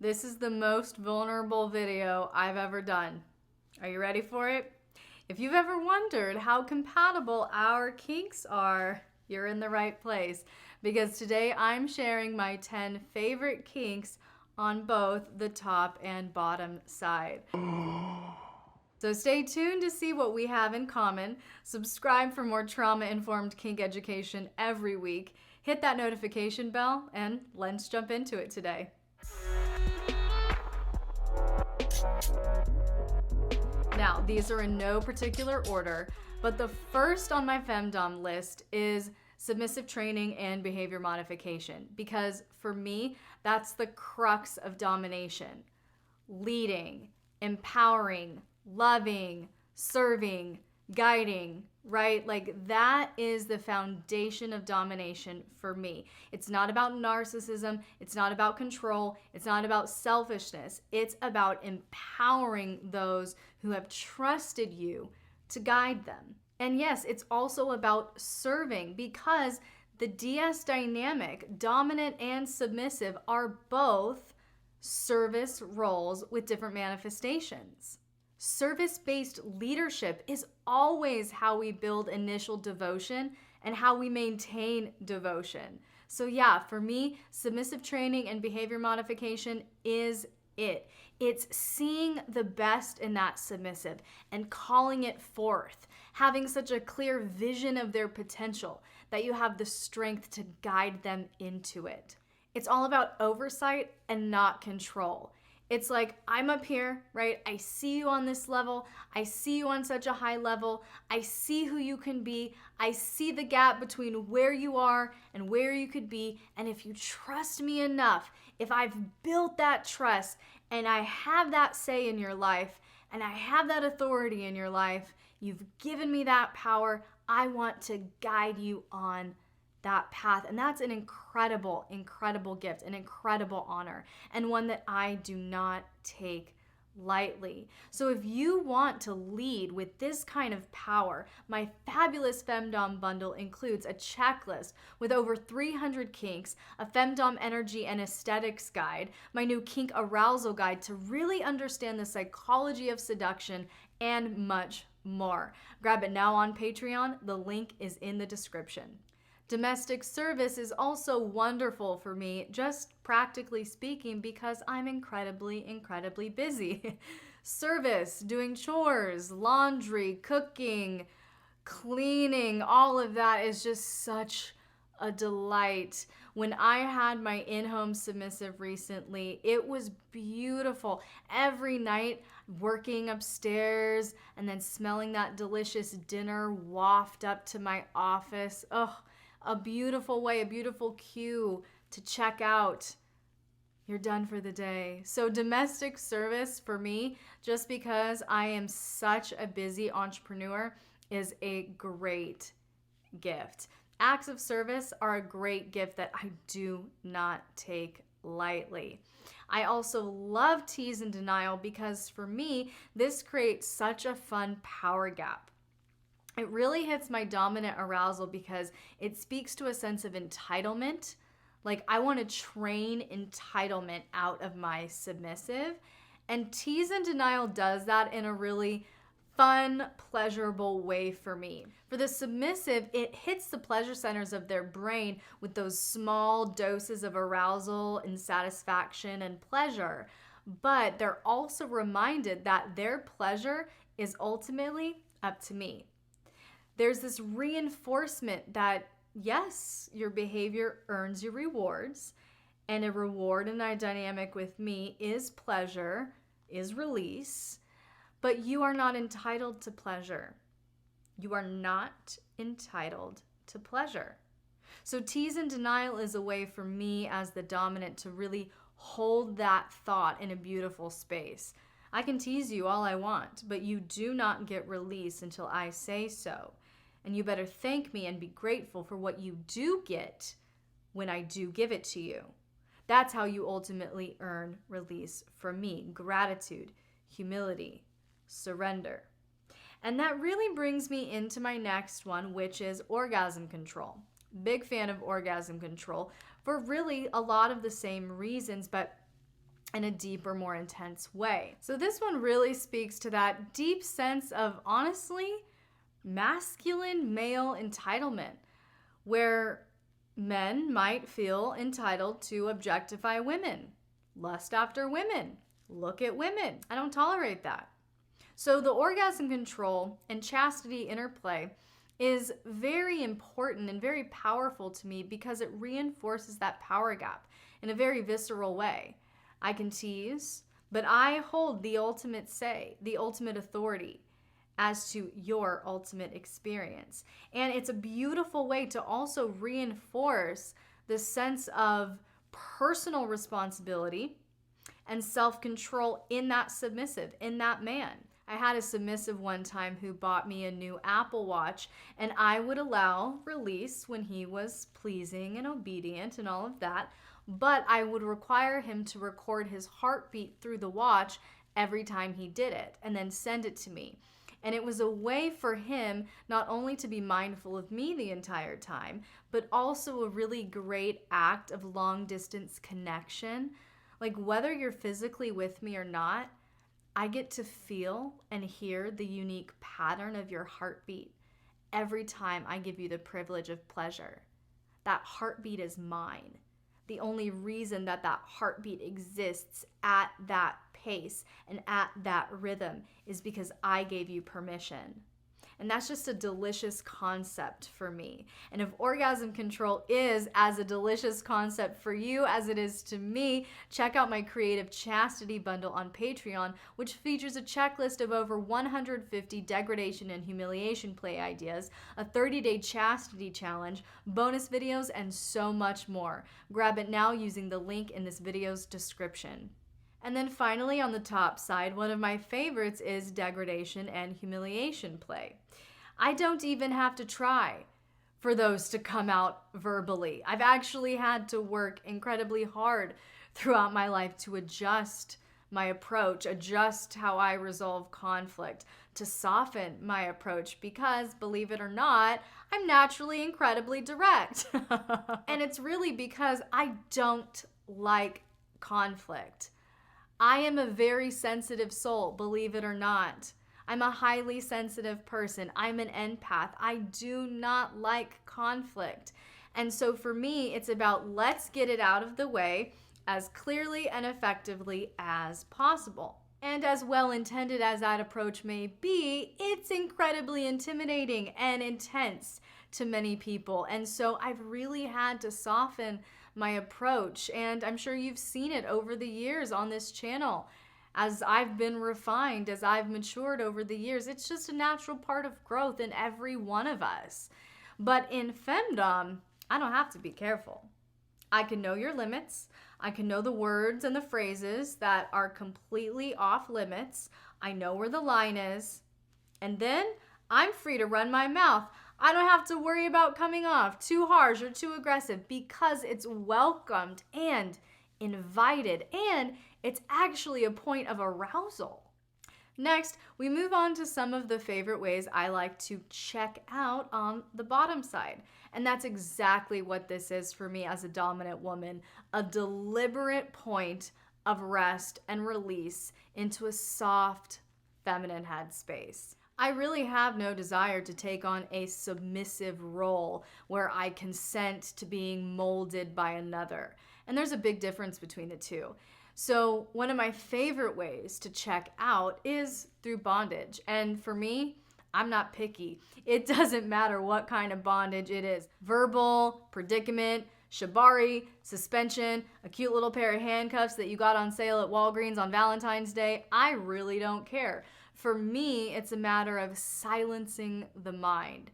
This is the most vulnerable video I've ever done. Are you ready for it? If you've ever wondered how compatible our kinks are, you're in the right place, because today I'm sharing my 10 favorite kinks on both the top and bottom side. So stay tuned to see what we have in common. Subscribe for more trauma-informed kink education every week. Hit that notification bell, and let's jump into it today. Now, these are in no particular order, but the first on my Femdom list is submissive training and behavior modification, because for me, that's the crux of domination. Leading, empowering, loving, serving, guiding, right? Like that is the foundation of domination for me. It's not about narcissism. It's not about control. It's not about selfishness. It's about empowering those who have trusted you to guide them. And yes, it's also about serving, because the DS dynamic, dominant and submissive, are both service roles with different manifestations. Service-based leadership is always how we build initial devotion and how we maintain devotion. So yeah, for me, submissive training and behavior modification is it. It's seeing the best in that submissive and calling it forth, having such a clear vision of their potential that you have the strength to guide them into it. It's all about oversight and not control. It's like, I'm up here, right? I see you on this level. I see you on such a high level. I see who you can be. I see the gap between where you are and where you could be. And if you trust me enough, if I've built that trust and I have that say in your life and I have that authority in your life, you've given me that power. I want to guide you on that path. And that's an incredible, incredible gift, an incredible honor, and one that I do not take lightly. So if you want to lead with this kind of power, my fabulous Femdom bundle includes a checklist with over 300 kinks, a Femdom energy and aesthetics guide, my new kink arousal guide to really understand the psychology of seduction, and much more. Grab it now on Patreon. The link is in the description. Domestic service is also wonderful for me, just practically speaking, because I'm incredibly, incredibly busy. Service, doing chores, laundry, cooking, cleaning, all of that is just such a delight. When I had my in-home submissive recently, it was beautiful. Every night, working upstairs and then smelling that delicious dinner waft up to my office. Oh, a beautiful way, a beautiful cue to check out. You're done for the day. So domestic service for me, just because I am such a busy entrepreneur, is a great gift. Acts of service are a great gift that I do not take lightly. I also love tease and denial, because for me, this creates such a fun power gap. It really hits my dominant arousal because it speaks to a sense of entitlement. Like, I want to train entitlement out of my submissive. And tease and denial does that in a really fun, pleasurable way for me. For the submissive, it hits the pleasure centers of their brain with those small doses of arousal and satisfaction and pleasure. But they're also reminded that their pleasure is ultimately up to me. There's this reinforcement that, yes, your behavior earns you rewards, and a reward in a dynamic with me is pleasure, is release, but you are not entitled to pleasure. You are not entitled to pleasure. So tease and denial is a way for me as the dominant to really hold that thought in a beautiful space. I can tease you all I want, but you do not get release until I say so. And you better thank me and be grateful for what you do get when I do give it to you. That's how you ultimately earn release from me. Gratitude, humility, surrender. And that really brings me into my next one, which is orgasm control. Big fan of orgasm control for really a lot of the same reasons, but in a deeper, more intense way. So this one really speaks to that deep sense of, honestly, masculine male entitlement, where men might feel entitled to objectify women, lust after women, look at women. I don't tolerate that. So the orgasm control and chastity interplay is very important and very powerful to me because it reinforces that power gap in a very visceral way. I can tease, but I hold the ultimate say, the ultimate authority as to your ultimate experience. And it's a beautiful way to also reinforce the sense of personal responsibility and self-control in that submissive, in that man. I had a submissive one time who bought me a new Apple Watch, and I would allow release when he was pleasing and obedient and all of that, but I would require him to record his heartbeat through the watch every time he did it and then send it to me. And it was a way for him not only to be mindful of me the entire time, but also a really great act of long distance connection. Like, whether you're physically with me or not, I get to feel and hear the unique pattern of your heartbeat every time I give you the privilege of pleasure. That heartbeat is mine. The only reason that that heartbeat exists at that pace and at that rhythm is because I gave you permission. And that's just a delicious concept for me. And if orgasm control is as a delicious concept for you as it is to me, check out my Creative Chastity bundle on Patreon, which features a checklist of over 150 degradation and humiliation play ideas, a 30-day chastity challenge, bonus videos, and so much more. Grab it now using the link in this video's description. And then finally, on the top side, one of my favorites is degradation and humiliation play. I don't even have to try for those to come out verbally. I've actually had to work incredibly hard throughout my life to adjust my approach, adjust how I resolve conflict, to soften my approach because, believe it or not, I'm naturally incredibly direct. And it's really because I don't like conflict. I am a very sensitive soul, believe it or not. I'm a highly sensitive person. I'm an empath. I do not like conflict. And so for me, it's about let's get it out of the way as clearly and effectively as possible. And as well-intended as that approach may be, it's incredibly intimidating and intense to many people. And so I've really had to soften my approach, and I'm sure you've seen it over the years on this channel. As I've been refined, as I've matured over the years, it's just a natural part of growth in every one of us. But in Femdom, I don't have to be careful. I can know your limits. I can know the words and the phrases that are completely off limits. I know where the line is. And then I'm free to run my mouth. I don't have to worry about coming off too harsh or too aggressive because it's welcomed and invited, and it's actually a point of arousal. Next, we move on to some of the favorite ways I like to check out on the bottom side. And that's exactly what this is for me as a dominant woman, a deliberate point of rest and release into a soft, feminine headspace. I really have no desire to take on a submissive role where I consent to being molded by another. And there's a big difference between the two. So one of my favorite ways to check out is through bondage. And for me, I'm not picky. It doesn't matter what kind of bondage it is. Verbal, predicament, shibari, suspension, a cute little pair of handcuffs that you got on sale at Walgreens on Valentine's Day. I really don't care. For me, it's a matter of silencing the mind.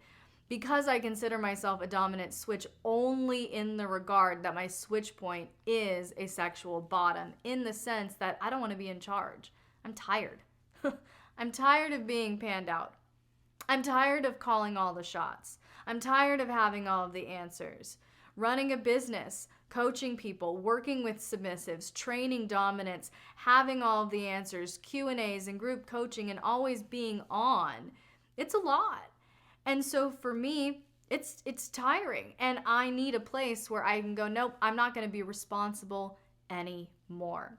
Because I consider myself a dominant switch only in the regard that my switch point is a sexual bottom, in the sense that I don't want to be in charge. I'm tired. I'm tired of being panned out. I'm tired of calling all the shots. I'm tired of having all of the answers. Running a business, coaching people, working with submissives, training dominants, having all of the answers, Q&As and group coaching, and always being on. It's a lot. And so for me, it's tiring, and I need a place where I can go, nope, I'm not going to be responsible anymore.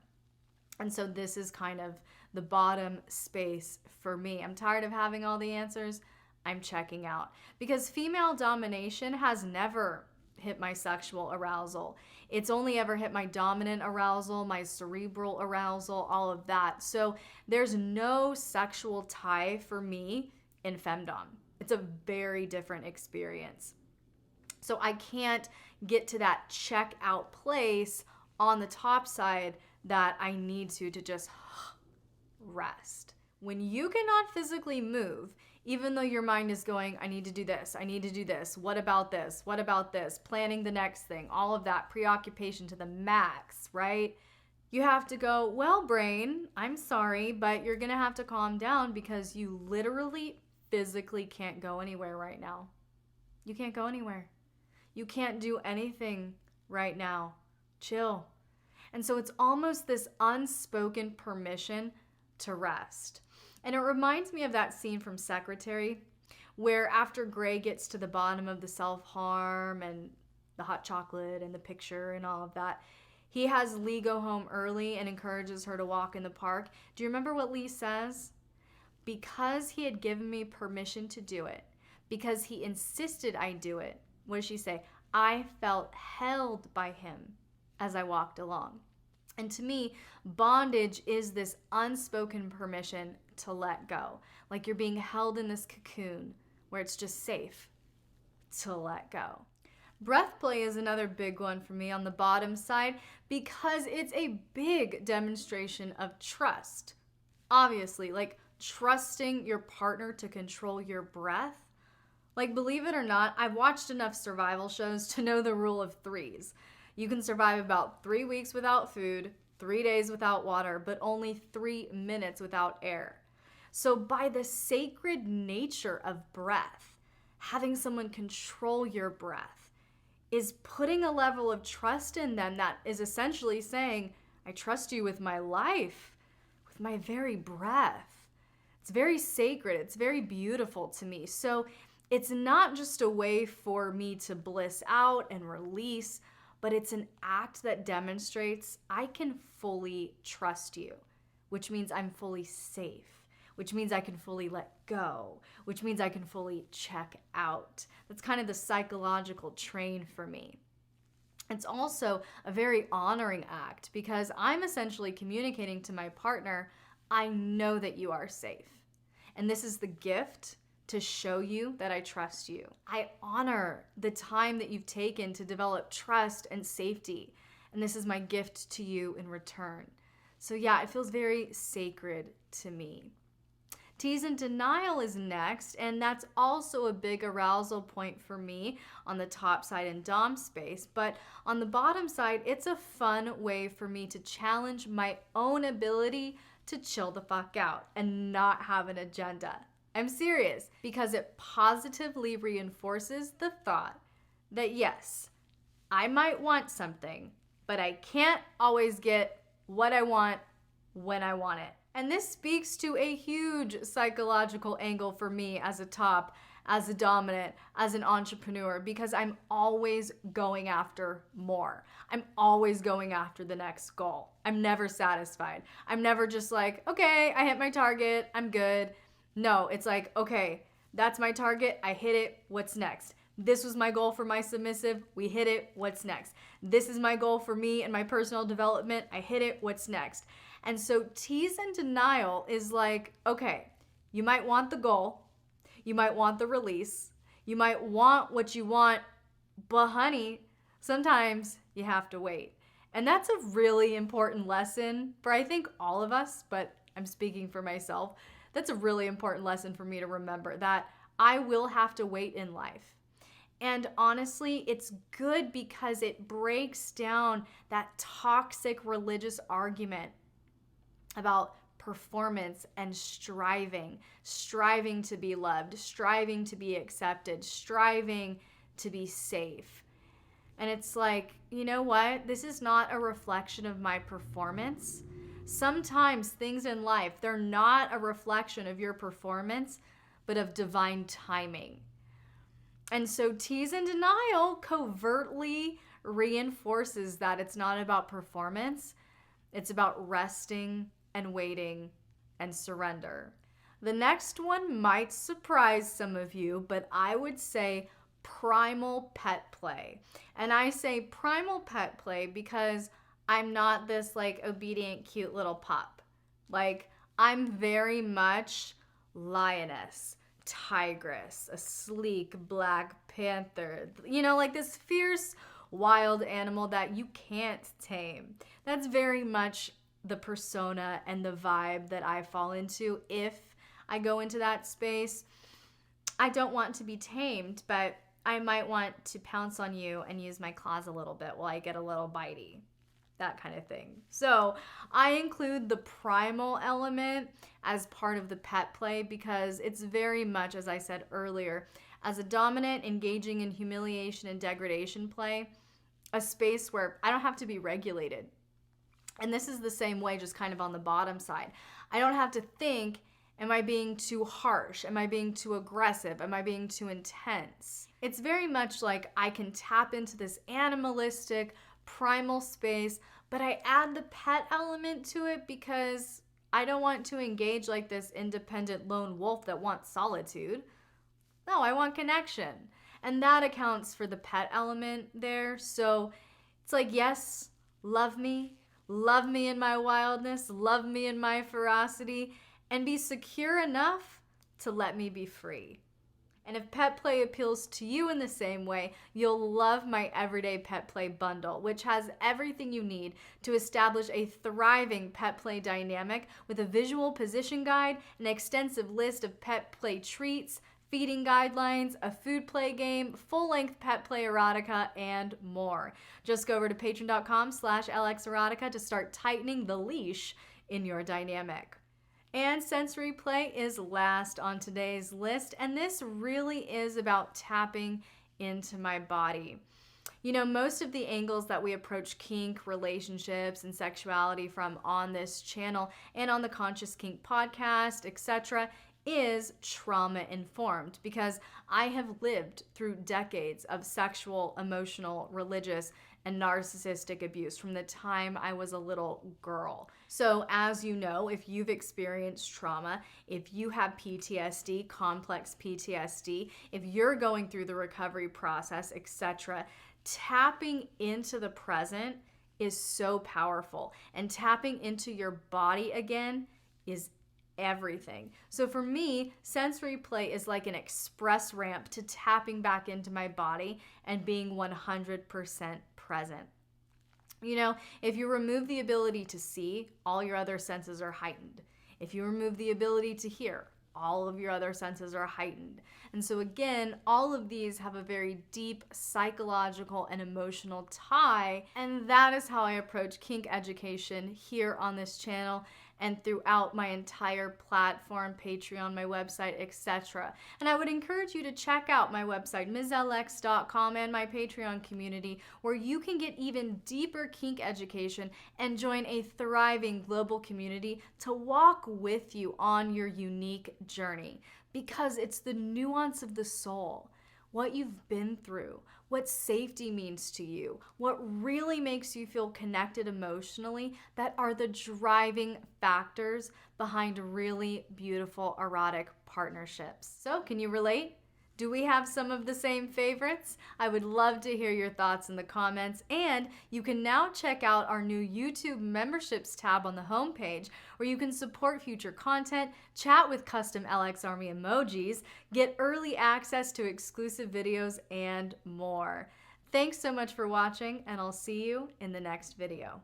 And so this is kind of the bottom space for me. I'm tired of having all the answers. I'm checking out. Because female domination has never hit my sexual arousal. It's only ever hit my dominant arousal, my cerebral arousal, all of that. So there's no sexual tie for me in femdom. It's a very different experience. So I can't get to that check out place on the top side that I need to just rest. When you cannot physically move, even though your mind is going, I need to do this, I need to do this, what about this, what about this, planning the next thing, all of that preoccupation to the max, right? You have to go, well, brain, I'm sorry, but you're gonna have to calm down because you literally physically can't go anywhere right now. You can't go anywhere. You can't do anything right now. Chill. And so it's almost this unspoken permission to rest. And it reminds me of that scene from Secretary where after Gray gets to the bottom of the self-harm and the hot chocolate and the picture and all of that, he has Lee go home early and encourages her to walk in the park. Do you remember what Lee says? Because he had given me permission to do it, because he insisted I do it, what does she say? I felt held by him as I walked along. And to me, bondage is this unspoken permission to let go. Like you're being held in this cocoon where it's just safe to let go. Breath play is another big one for me on the bottom side because it's a big demonstration of trust. Obviously, like trusting your partner to control your breath. Like, believe it or not, I've watched enough survival shows to know the rule of threes. You can survive about 3 weeks without food, 3 days without water, but only 3 minutes without air. So by the sacred nature of breath, having someone control your breath is putting a level of trust in them that is essentially saying, I trust you with my life, with my very breath. It's very sacred. It's very beautiful to me. So it's not just a way for me to bliss out and release, but it's an act that demonstrates I can fully trust you, which means I'm fully safe, which means I can fully let go, which means I can fully check out. That's kind of the psychological train for me. It's also a very honoring act because I'm essentially communicating to my partner, I know that you are safe. And this is the gift to show you that I trust you. I honor the time that you've taken to develop trust and safety. And this is my gift to you in return. So yeah, it feels very sacred to me. Tease and denial is next, and that's also a big arousal point for me on the top side in dom space. But on the bottom side, it's a fun way for me to challenge my own ability to chill the fuck out and not have an agenda. I'm serious, because it positively reinforces the thought that yes, I might want something, but I can't always get what I want when I want it. And this speaks to a huge psychological angle for me as a top, as a dominant, as an entrepreneur, because I'm always going after more. I'm always going after the next goal. I'm never satisfied. I'm never just like, okay, I hit my target, I'm good. No, it's like, okay, that's my target, I hit it, what's next? This was my goal for my submissive, we hit it, what's next? This is my goal for me and my personal development, I hit it, what's next? And so tease and denial is like, okay, you might want the goal, you might want the release, you might want what you want, but honey, sometimes you have to wait. And that's a really important lesson for I think all of us, but I'm speaking for myself. That's a really important lesson for me to remember, that I will have to wait in life. And honestly, it's good because it breaks down that toxic religious argument about performance and striving to be loved, striving to be accepted, striving to be safe. And it's like, you know what? This is not a reflection of my performance. Sometimes things in life, they're not a reflection of your performance, but of divine timing. And so tease and denial covertly reinforces that it's not about performance. It's about resting and waiting and surrender. The next one might surprise some of you, but I would say primal pet play. And I say primal pet play because I'm not this like obedient, cute little pup. Like, I'm very much lioness, tigress, a sleek black panther, you know, like this fierce wild animal that you can't tame. That's very much the persona and the vibe that I fall into if I go into that space. I don't want to be tamed, but I might want to pounce on you and use my claws a little bit while I get a little bitey. That kind of thing. So I include the primal element as part of the pet play because it's very much, as I said earlier, as a dominant engaging in humiliation and degradation play, a space where I don't have to be regulated. And this is the same way, just kind of on the bottom side. I don't have to think, am I being too harsh? Am I being too aggressive? Am I being too intense? It's very much like I can tap into this animalistic, primal space, but I add the pet element to it because I don't want to engage like this independent lone wolf that wants solitude. No, I want connection. And that accounts for the pet element there. So it's like, yes, love me in my wildness, love me in my ferocity, and be secure enough to let me be free. And if pet play appeals to you in the same way, you'll love my Everyday Pet Play bundle, which has everything you need to establish a thriving pet play dynamic with a visual position guide, an extensive list of pet play treats, feeding guidelines, a food play game, full-length pet play erotica, and more. Just go over to patreon.com/lxerotica to start tightening the leash in your dynamic. And sensory play is last on today's list, and this really is about tapping into my body. You know, most of the angles that we approach kink, relationships, and sexuality from on this channel and on the Conscious Kink podcast, etc., is trauma-informed because I have lived through decades of sexual, emotional, religious, and narcissistic abuse from the time I was a little girl. So as you know, if you've experienced trauma, if you have PTSD, complex PTSD, if you're going through the recovery process, etc., tapping into the present is so powerful. And tapping into your body again is everything. So for me, sensory play is like an express ramp to tapping back into my body and being 100% present. You know, if you remove the ability to see, all your other senses are heightened. If you remove the ability to hear, all of your other senses are heightened. And so again, all of these have a very deep psychological and emotional tie, and that is how I approach kink education here on this channel and throughout my entire platform, Patreon, my website, etc. And I would encourage you to check out my website, MsLX.com, and my Patreon community, where you can get even deeper kink education and join a thriving global community to walk with you on your unique journey. Because it's the nuance of the soul, what you've been through, what safety means to you, what really makes you feel connected emotionally, that are the driving factors behind really beautiful erotic partnerships. So can you relate? Do we have some of the same favorites? I would love to hear your thoughts in the comments, and you can now check out our new YouTube memberships tab on the homepage, where you can support future content, chat with custom LX Army emojis, get early access to exclusive videos, and more. Thanks so much for watching, and I'll see you in the next video.